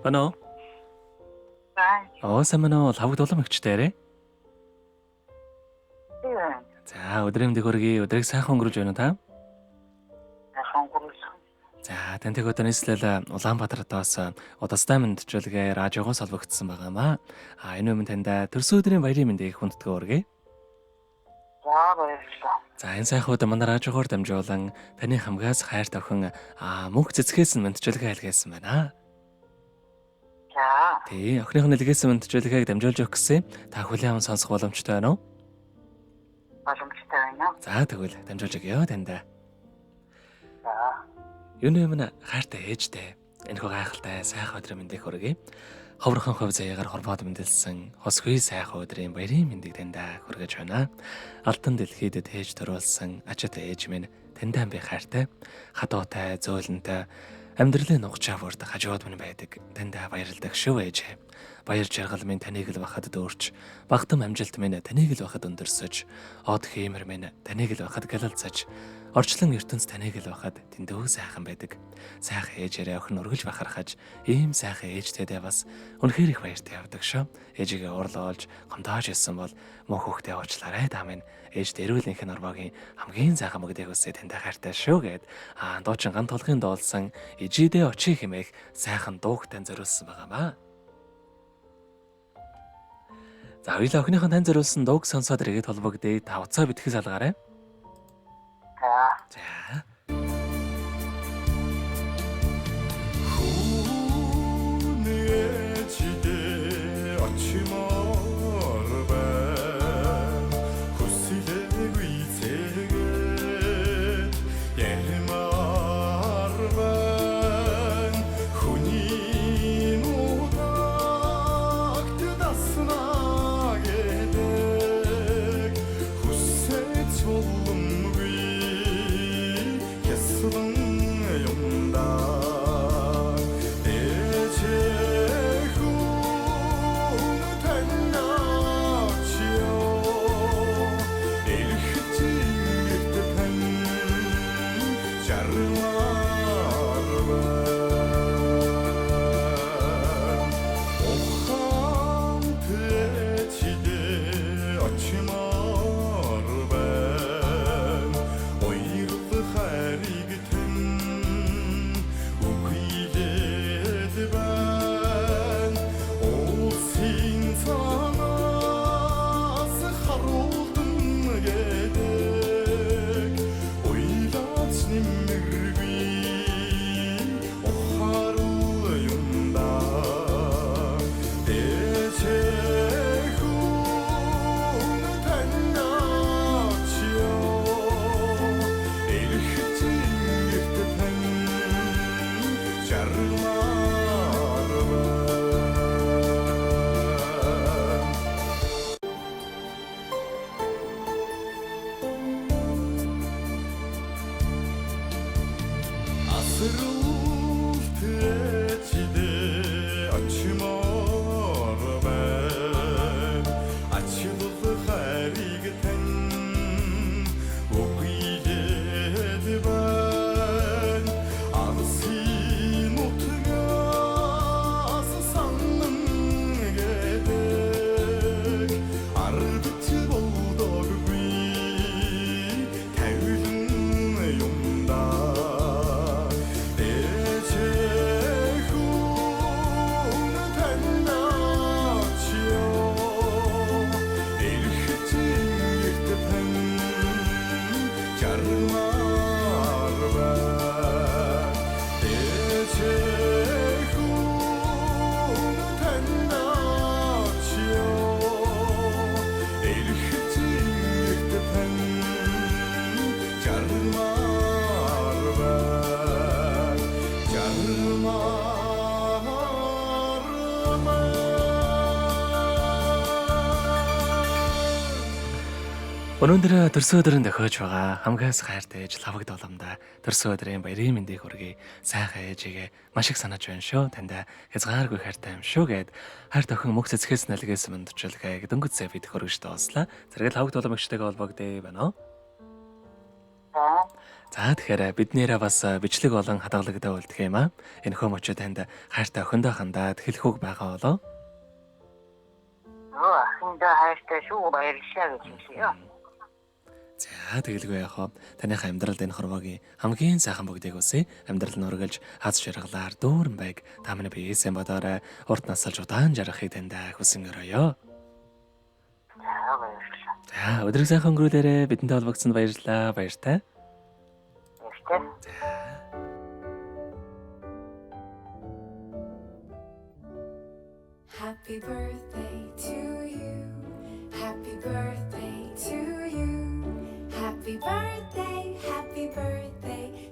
Ano? Аа. Сайн байна уу? Лавг дулам өгчтэй. Тийм. За, өдрийн дээгүүргийн өдрийг сайхан өнгөрүүлж байна та. Сонгорлоо. За, тэнтэйг одоо нийслэл Улаанбаатаратаас удастай мэдчилгээ радиогоос олбогдсон байгаамаа. Энэ өмнө танд төрсөн өдрийн баярын мэндийг хүндтгэн өргөе. За баярлалаа. За, энэ сайхан удаа манай радиогоор дамжуулан таны хамгаас хайр тавхан мөнх цэцгээс нь мэдчилгээ айлгасан байна. За. Тий, охиных нь илгээсэн мэдчилгээг дамжуулж өгөх гэсэн. Та хүлээн аван сонсох боломжтой байна уу? Боломжтой байна. За, тэгвэл дамжуулж өгье танд. За. Юуны өмнө хайртай ээжтэй энэхүү гайхалтай сайхан өдрийн мэндийг хүргэе. Ховрхон хувь заяагаар хорвоод мэндэлсэн хосгүй сайхан өдрийн баярын мэндийг танд хүргэж байна. Алтан дэлхийд тээж төрүүлсэн ачаат ээж минь таньдаа би хайртай, хадуутай, зөөлөнтэй амьдралын нугчаа бүрд хажууд минь байдаг. Тандаа баярлалдаг шүү ээжээ. Баяр жаргал минь таныг л бахад дөөрч, багтам амжилт минь таныг л бахад өндөрсөж, од хиймэр минь таныг л бахад галалцаж, орчлон ертөнц таныг л бахад тэндөө сайхан байдаг. Сайхан ээжээрээ охин өргөж бахархаж, ийм сайхан ээжтэйдээ бас үнэхээр их баяртай явдаг шүү. Ээжигээ уурлуулж, гомдоож ирсэн бол мөн хүүхдээ уучлаарай даа минь. Ээж дэрүүлийнх нь орвогийн хамгийн сайхан мөгдөг үсээ тантай хайртай шүү гэд дуучин ган толгын дуулсан ижидээ очи хэмээх сайхан дуугтан зориулсан байгаамаа. За, хоёулаа охиныхон тань зориулсан дууг сонсоод ирэхэд холбогдъё. Та уцаа битгэх салгаарай. За. За. Өнөөдөр төрсөн өдрийн дохиож байгаа хамгаас хайртай ээж лавг доломда төрсөн өдрийн баярын мэндийг хүргэе. Сайхан ээжигээ маш их санаж байна шүү. Танд хязгааргүй хайртай юм шүү гэд хайр тохин мөх цэцгээс нэлгээс мэндчилгээ дөнгөцөө бид хөргөж доослаа. Зэрэг лавг доломгчтэйгээ холбогдъё байна уу? За. За тэгэхээр биднэрээ бас бичлэг болон хадгалагдаа үлдэх юм аа. Энэхүү мөчөө танд хайртай охиндоо хандаад хэлэх үг байгаа болоо. ахиндаа хайртай шүү баярлалаа гэж хэлье. За тэгэлгүй яах вэ? Таныхаа амьдралд энэ хорвоогийн хамгийн сайхан бүгдийг үсэ. Амьдрал нь ургалж хаз жаргалаар дүүрэн байг. Та миний биесээ бодоорой. Урт насалж удаан жаргахыг танд хүсэнгөрөөё. За баярлалаа. За өдрийг сайхан өнгөрүүлээрэ. Бидэнтэй холбогдсонд баярлалаа. Баяртай. Баяртай. Happy birthday to you. Happy birthday to you. Happy birthday, happy birthday